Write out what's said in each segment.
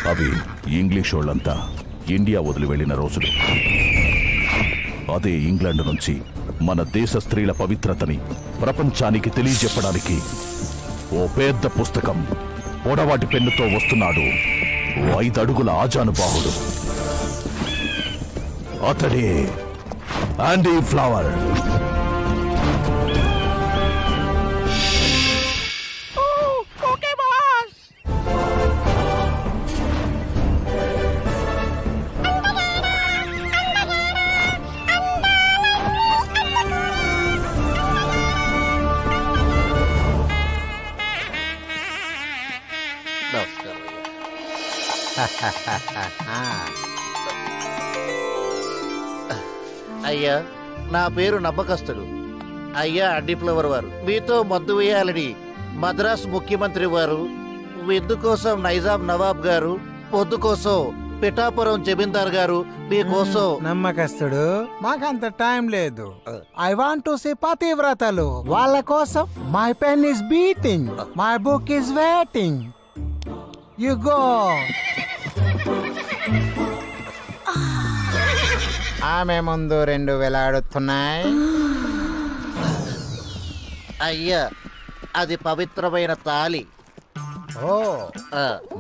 అవి ఇంగ్లీష్ వాళ్ళంతా ఇండియా వదిలి వెళ్లిన రోజులు. అదే ఇంగ్లాండ్ నుంచి మన దేశ స్త్రీల పవిత్రతని ప్రపంచానికి తెలియజెప్పడానికి ఓ పెద్ద పుస్తకం పొడవాటి పెన్నుతో వస్తున్నాడు 5 అడుగుల ఆజానుబాహుడు. అతడే ఆండీ ఫ్లవర్. అయ్యా, నా పేరు నమ్మకస్తుడు. అయ్యా ఆండీ ఫ్లవర్ వారు, మీతో మద్దు వేయాలని మద్రాస్ ముఖ్యమంత్రి వారు, విందు కోసం నైజాం నవాబ్ గారు, పొద్దు కోసం పిఠాపురం జమీందార్ గారు మీకోసం. నమ్మకస్తుడు, మాకంత టైం లేదు. ఐ వాంట్ టు సీ పతివ్రతలు. వాళ్ళ కోసం my pen is beating, my book is waiting. You go. ఆమె ముందు 2 వేలాడుతున్నాయి. అయ్యా, అది పవిత్రమైన తాళి. ఓ,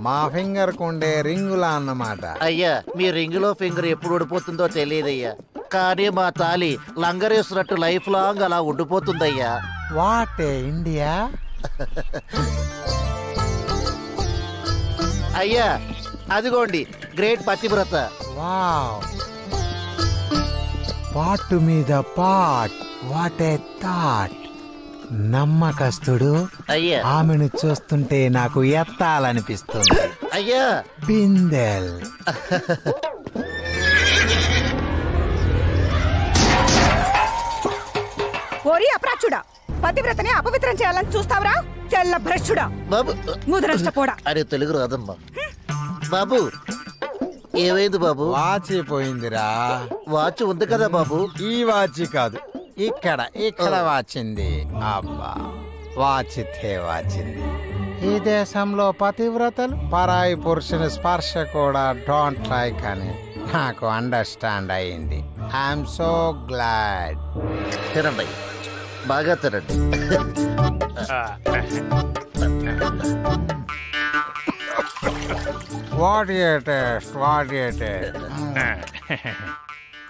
మా ఫింగర్ కుండే రింగులా అన్నమాట. అయ్యా, మీ రింగులో ఫింగర్ ఎప్పుడు ఊడిపోతుందో తెలియదయ్యా, కానీ మా తాళి లంగరేసినట్టు లైఫ్ లాంగ్ అలా ఉండిపోతుందయ్యా. What India. అయ్యా, అదిగోండి గ్రేట్ పతివ్రత. వావ్, పాటు మీద పాట్. What a thought. నమ్మకస్తుడు, అయ్యా, ఆమెను చూస్తుంటే నాకు ఎత్తాలనిపిస్తుంది. అయ్యా, బిందెల్. ఓరి అప్రాచుడా, పతివ్రతని అపవిత్రం చేయాలని చూస్తావురా? తెల్ల భ్రష్టుడా, బాబు ముదరష్టపోడా. అరే తెలుగు రాదమ్మా. బాబు, ఏమైంది బాబు? వాచి పోయిందిరా. వాచ్ ఉంది కదా బాబు. ఈ వాచి కాదు, ఇక్కడ వాచింది. అబ్బా, వాచితే వాచింది. ఈ దేశంలో పతివ్రతలు పరాయి పురుషుని స్పర్శ కూడా డోంట్ లైక్ అని నాకు అండర్స్టాండ్ అయింది. I'm so glad. తినండి, బాగా తినండి. What a taste, what a taste.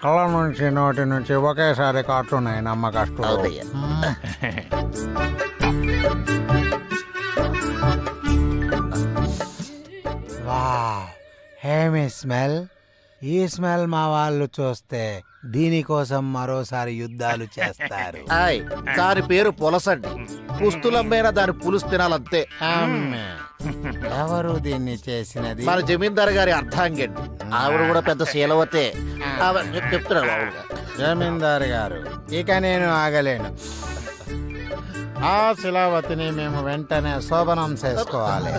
కళ్ళ నుంచి నోటి నుంచి ఒకేసారి కాటున్నాయి నమ్మకస్తుడు. అవునయ్యా. వావ్, హేమి స్మెల్. ఈ స్మెల్ మా వాళ్ళు చూస్తే దీనికోసం మరోసారి యుద్ధాలు చేస్తారు. ఆయ్, దాని పేరు పులసండి. పుస్తులమ్మైనా దాని పులుసు తినాలంతే. అమ్మే, ఎవరు దీన్ని చేసినది? మన జమీందార్ గారి అర్థాంగండి. ఆవిడ కూడా పెద్ద శీలవతే. చెప్తున్నారు బాబుగా. జమీందారు గారు, ఇక నేను ఆగలేను. ఆ శిలావతిని మేము వెంటనే శోభనం చేసుకోవాలి.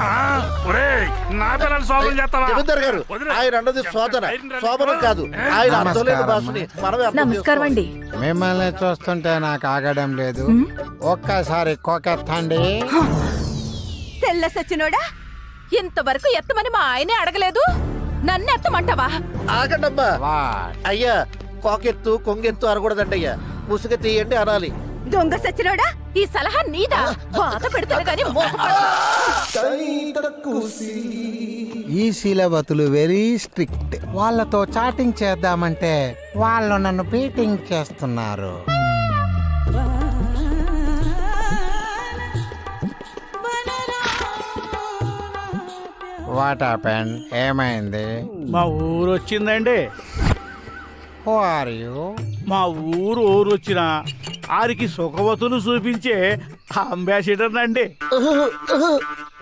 జమీందార్ గారు, ఆయన అన్నది శోధన, శోభనం కాదు. ఆయన అర్థం లేని భాషని మనమే అర్థం చేసుకోవాలి. మిమ్మల్ని చూస్తుంటే నాకు ఆగడం లేదు. ఒక్కసారి కోకెత్తండి. తెల్ల సచ్చినోడా, ఇంతవరకు ఎత్తమని మా ఆయనే అడగలేదు, నన్ను ఎత్తమంటావా? ఆగండమ్మా. వాట్? అయ్యా, కోకెత్తు కొంగెత్తు అనకూడదండి అయ్యా, ముసుగు తీయండి అనాలి. దొంగ సచ్చినోడా, ఈ సలహా నీదా? బాధ పెడతాను గాని ఈ శీలవతులు వెరీ స్ట్రిక్ట్. వాళ్ళతో చాటింగ్ చేద్దామంటే వాళ్ళు నన్ను బీటింగ్ చేస్తున్నారు. What happened? ఏమైంది? మా ఊరు వచ్చిందండి. Who are you? మా ఊరు వచ్చిన ఆరికి సుఖవతులు చూపించే అంబాసిడర్ అండి.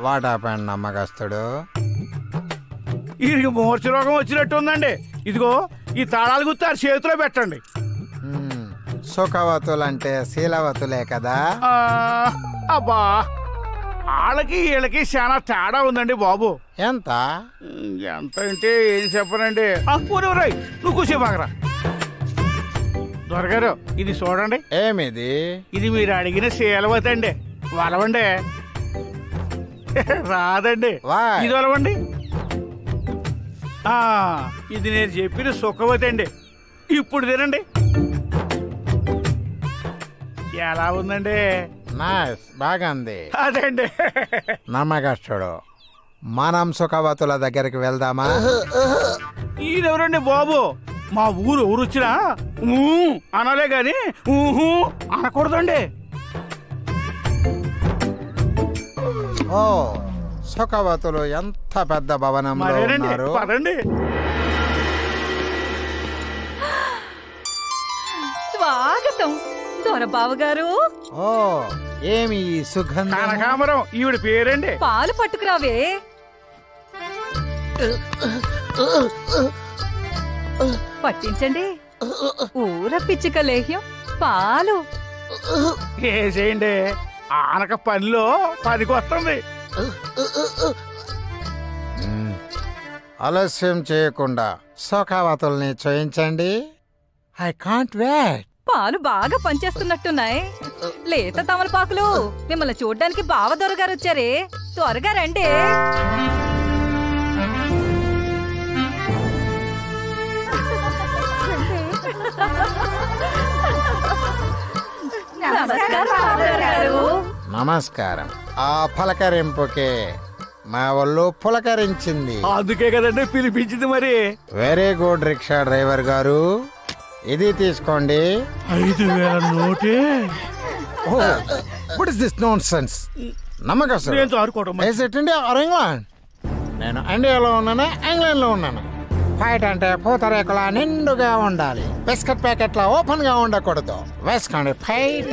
వాట్ హ్యాపెండ్ నమ్మకస్తుడు? వీరికి మూర్ఛ రోగం వచ్చినట్టు ఉందండి. ఇదిగో ఈ తాళాలు గుర్తు ఆ చేతిలో పెట్టండి. సుఖవతులంటే శీలవతులే కదా? అబ్బా, వాళ్ళకి వీళ్ళకి చాలా తేడా ఉందండి బాబు. ఎంత ఎంత అంటే ఏం చెప్పనండి. నువ్వు కూసేపాకరా. దొరగారు, ఇది చూడండి. ఏమిది? ఇది మీరు అడిగిన శీలవతి అండి. వలవండి. రాదండి. ఇది వలవండి. ఇది నేను చెప్పిన సుఖవతి అండి. ఇప్పుడు తినండి. ఎలా ఉందండి? నైస్, బాగుంది. అదండి. నమ్మకస్తుడు, మనం సుఖవతుల దగ్గరికి వెళ్దామా? ఈయనెవరండి బాబు? మా ఊరు వచ్చినా అనాలే గాని అనకూడదండి. ఓ, సుఖవతులు ఎంత పెద్ద భవనంలో ఉన్నారు. పదండి. స్వాగతం దొరబాబు గారు. ఓ, ఏమి సుగంధం? కనకాంబరం ఈవిడ పేరండి. పాలు పట్టుకురావే. పట్టించండి. ఊర పిచ్చిక లేహ్యం పాలు వేసేయండి. ఆనక పనిలో పనికి వస్తుంది. ఆలస్యం చేయకుండా సుఖవతుల్ని చేయించండి. I can't wait. పాలు బాగా పనిచేస్తున్నట్టున్నాయి. లేత తమలపాకులు. మిమ్మల్ని చూడ్డానికి బావ దొరగారు వచ్చారే, త్వరగా రండి. నమస్కారం. ఆ పలకరింపుకే మా వాళ్ళు పులకరించింది. అందుకే కదండి పిలిపించింది. మరి వెరీ గుడ్ రిక్షా డ్రైవర్ గారు, ఇది తీసుకోండి. 5,000 నోటే. What is this nonsense? నమ్మకస్తుడు, Is it India or England? నేను ఇండియాలో ఉన్నాను, ఇంగ్లాండ్ లో ఉన్నాను. ఫైట్ అంటే పూతరేకులా నిండుగా ఉండాలి, బిస్కెట్ ప్యాకెట్లా ఓపెన్ గా ఉండకూడదు. వేసుకోండి ఫైట్.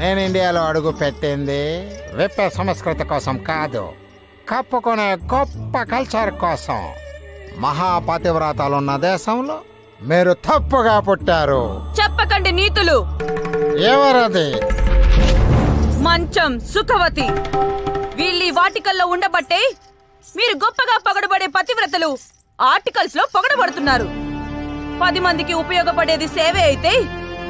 నేను ఇండియాలో అడుగు పెట్టింది విప్పే సంస్కృతి కోసం కాదు, కప్పుకునే గొప్ప కల్చర్ కోసం. మహాపతివ్రతాలున్న దేశంలో మీరు తప్పుగా పుట్టారు. చెప్పకండి నీతులు. ఎవరది? మంచం సుఖవతి. వీళ్ళీ వాటికల్లో ఉండబట్టే మీరు గొప్పగా పొగడబడే పతివ్రతలు ఆర్టికల్స్ లో పొగడబడుతున్నారు. 10 మందికి ఉపయోగపడేది సేవే అయితే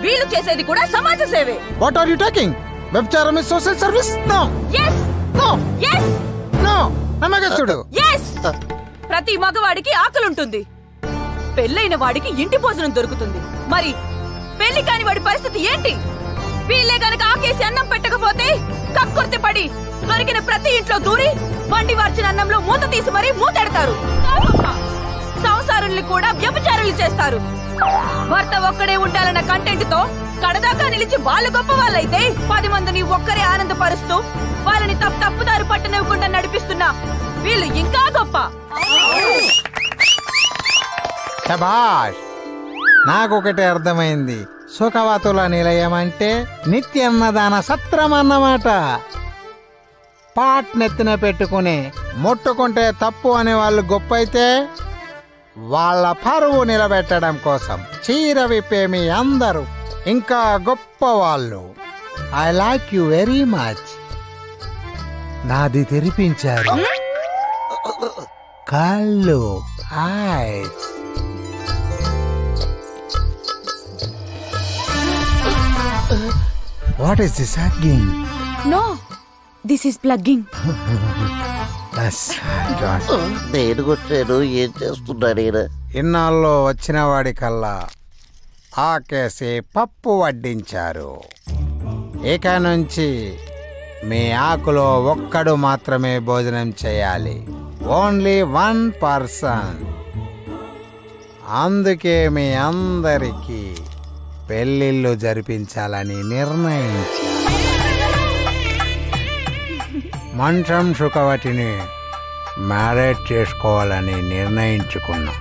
వీళ్ళు చేసేది కూడా సమాజ సేవే. What are you talking? వ్యభిచారం is social service? No. Yes. No. Yes. No. నమ్మకస్తుడు. Yes. ప్రతి మగవాడికి ఆకలుంటుంది, పెళ్ళైన వాడికి ఇంటి భోజనం దొరుకుతుంది. మరి పెళ్లి కాని వాడి పరిస్థితి ఏంటి? వీళ్ళే గనక ఆకేసి అన్నం పెట్టకపోతే కక్కుర్తి పడి దొరికిన ప్రతి ఇంట్లో దూరి వండి వార్చిన అన్నంలో మూత తీసి మరీ మూతెడతారు. సంసారుల్ని కూడా వ్యభిచారులు చేస్తారు. భర్త ఒక్కడే ఉండాలన్న కంటెంట్ తో కడదాకా నిలిచి వాళ్ళు గొప్ప వాళ్ళైతే 10 మందిని ఒక్కరే ఆనందపరుస్తూ వాళ్ళని తప్పుదారి పట్టనివ్వకుండా నడిపిస్తున్నా వీళ్ళు ఇంకా గొప్ప. శభాష్, నాకొకటి అర్థమైంది. సుఖవతుల నిలయం అంటే నిత్యన్నదాన సత్రం అన్నమాట. పాట్ నెత్తిన పెట్టుకుని ముట్టుకుంటే తప్పు అనే వాళ్ళు గొప్ప అయితే, వాళ్ళ పరువు నిలబెట్టడం కోసం చీర విప్పే మీ అందరూ ఇంకా గొప్ప వాళ్ళు. I like you very much. నాది తెరిపించారు కళ్ళు, eyes. What is this hugging? No, this is plugging. నేను కొట్టాను, ఏం చేస్తున్నాడు? ఇన్నాళ్ళు వచ్చిన వాడికల్లా ఆకేసి పప్పు వడ్డించారు. ఇక నుంచి మీ ఆకులో ఒక్కడు మాత్రమే భోజనం చేయాలి, ఓన్లీ 1 పర్సన్. అందుకే మీ అందరికీ పెళ్ళిళ్ళు జరిపించాలని నిర్ణయించారు. మంచం సుఖవతిని మ్యారేజ్ చేసుకోవాలని నిర్ణయించుకున్నాం.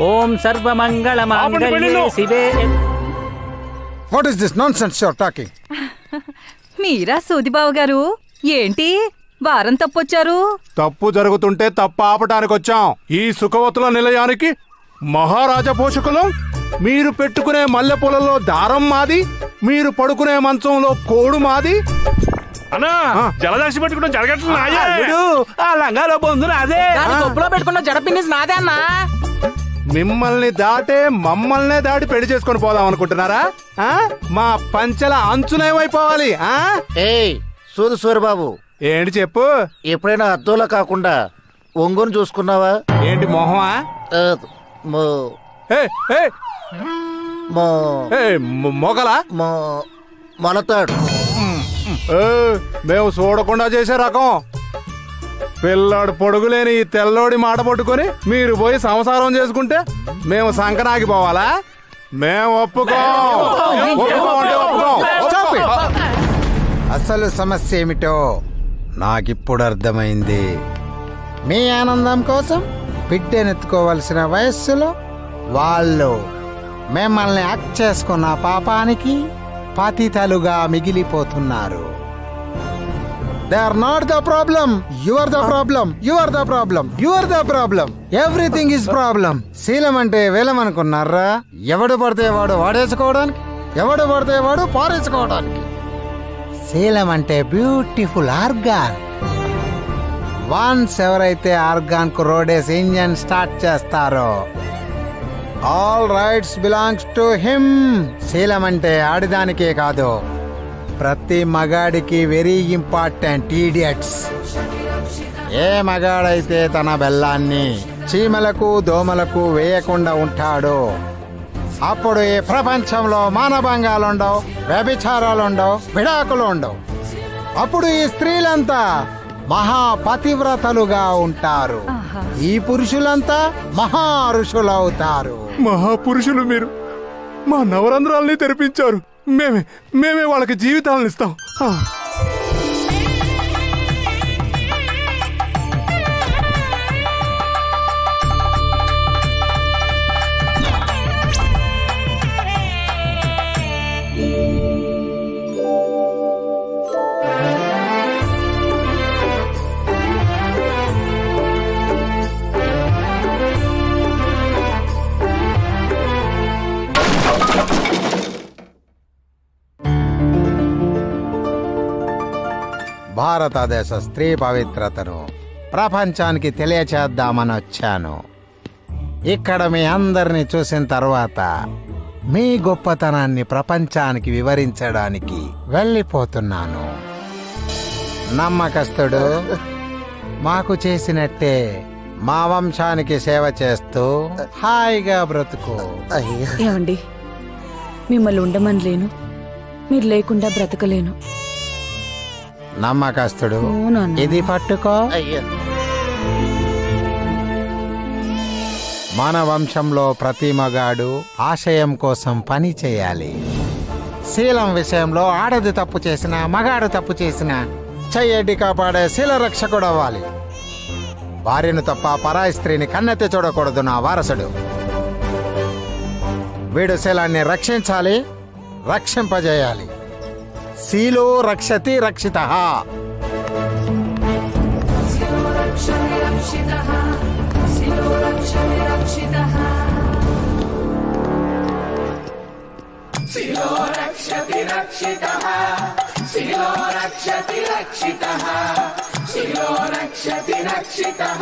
ఓం సర్వమంగళ మాంగళ్యే శివే. What is this nonsense you are talking? మీరా సూదిబాబు గారు, ఏంటి వారం తప్పొచ్చారు? తప్పు జరుగుతుంటే తప్పు ఆపటానికి వచ్చాం. ఈ సుఖవతుల నిలయానికి మహారాజా పోషకులం. మీరు పెట్టుకునే మల్లెపూలలో దారం మాది, మీరు పడుకునే మంచంలో కోడు మాది. అన్నా జలదాసి పెట్టుకుంటాం జరగట్లేదు. ఆ లంగాలో బొందు నాదే, కొప్పులో పెట్టుకున్న జడపిన్ని నాదే అన్నా. మిమ్మల్ని దాటే మమ్మల్నే దాటి పెళ్లి చేసుకొని పోదాం అనుకుంటున్నారా? మా పంచల అంచునేమైపోవాలి? ఏయ్ సూర్యబాబు, ఏంటి చెప్పు. ఎప్పుడైనా అద్దంలో కాకుండా ఒంగోని చూసుకున్నావా? ఏంటి మొహమా? మొగలా? మొలతాడు. మేము చూడకుండా చేసే రకం. పిల్లాడు పొడుగులేని ఈ తెల్లోడి మాట పట్టుకొని మీరు పోయి సంసారం చేసుకుంటే మేము సంకనాగిపోవాలా? మేము ఒప్పుకోం. అసలు సమస్య ఏమిటో నాకిప్పుడు అర్థమైంది. మీ ఆనందం కోసం బిడ్డనెత్తుకోవలసిన వయస్సులో వాళ్ళు మిమ్మల్ని హక్ చేసుకున్న పాపానికి పతితలుగా మిగిలిపోతున్నారు. They are not the problem. You are the problem. You are the problem. You are the problem. Everything is problem. శీలం అంటే వేలం అనుకున్నారా? ఎవడు పడితే వాడు వాడేసుకోవడానికి, ఎవడు పడితే వాడు పారేసుకోవడానికి. శీలం అంటే బ్యూటిఫుల్ ఆర్గాన్. వన్స్ ఎవరైతే ఆర్గాన్ కు రోడేసి ఇంజన్ స్టార్ట్ చేస్తారో all rights belongs to him. శీలం అంటే ఆడిదానికే కాదు, ప్రతి మగాడికి వెరీ ఇంపార్టెంట్. ఈడియట్స్. ఏ మగాడైతే తన బెల్లాన్ని చీమలకు దోమలకు వేయకుండా ఉంటాడో అప్పుడు ఈ ప్రపంచంలో మానభంగాలుండవు, వ్యభిచారాలుండవు, విడాకులు ఉండవు. అప్పుడు ఈ స్త్రీలంతా మహాపతివ్రతలుగా ఉంటారు. ఈ పురుషులంతా మహా ఋషులవుతారు. మహాపురుషులు మీరు మా నవరంధ్రాల్ని తెరిపించారు. మేమే వాళ్ళకి జీవితాలను ఇస్తాం. భారతదేశ స్త్రీ పవిత్రతను ప్రపంచానికి తెలియచేద్దామని వచ్చాను. ఇక్కడ మీ అందరిని చూసిన తర్వాత మీ గొప్పతనాన్ని ప్రపంచానికి వివరించడానికి వెళ్ళిపోతున్నాను. నమ్మకస్తుడు మాకు చేసినట్టే మా వంశానికి సేవ చేస్తూ హాయిగా బ్రతుకు. ఏమండి, మిమ్మల్ని ఉండమని లేను, మీరు లేకుండా బ్రతకలేను. నమ్మకస్తుడు ఇది పట్టుకో. మన వంశంలో ప్రతి మగాడు ఆశయం కోసం పని చేయాలి. శీలం విషయంలో ఆడది తప్పు చేసినా మగాడు తప్పు చేసినా చెయ్యడ్డి కాపాడే శీల రక్షకుడు అవ్వాలి. భార్యను తప్ప పరాయి స్త్రీని కన్నెత్తి చూడకూడదు నా వారసుడు. వీడు శీలాన్ని రక్షించాలి, రక్షింపజేయాలి. శీలో రక్షతి రక్షితః. శీలో రక్షతి రక్షితః. శీలో రక్షతి రక్షితః. శీలో రక్షతి రక్షితః.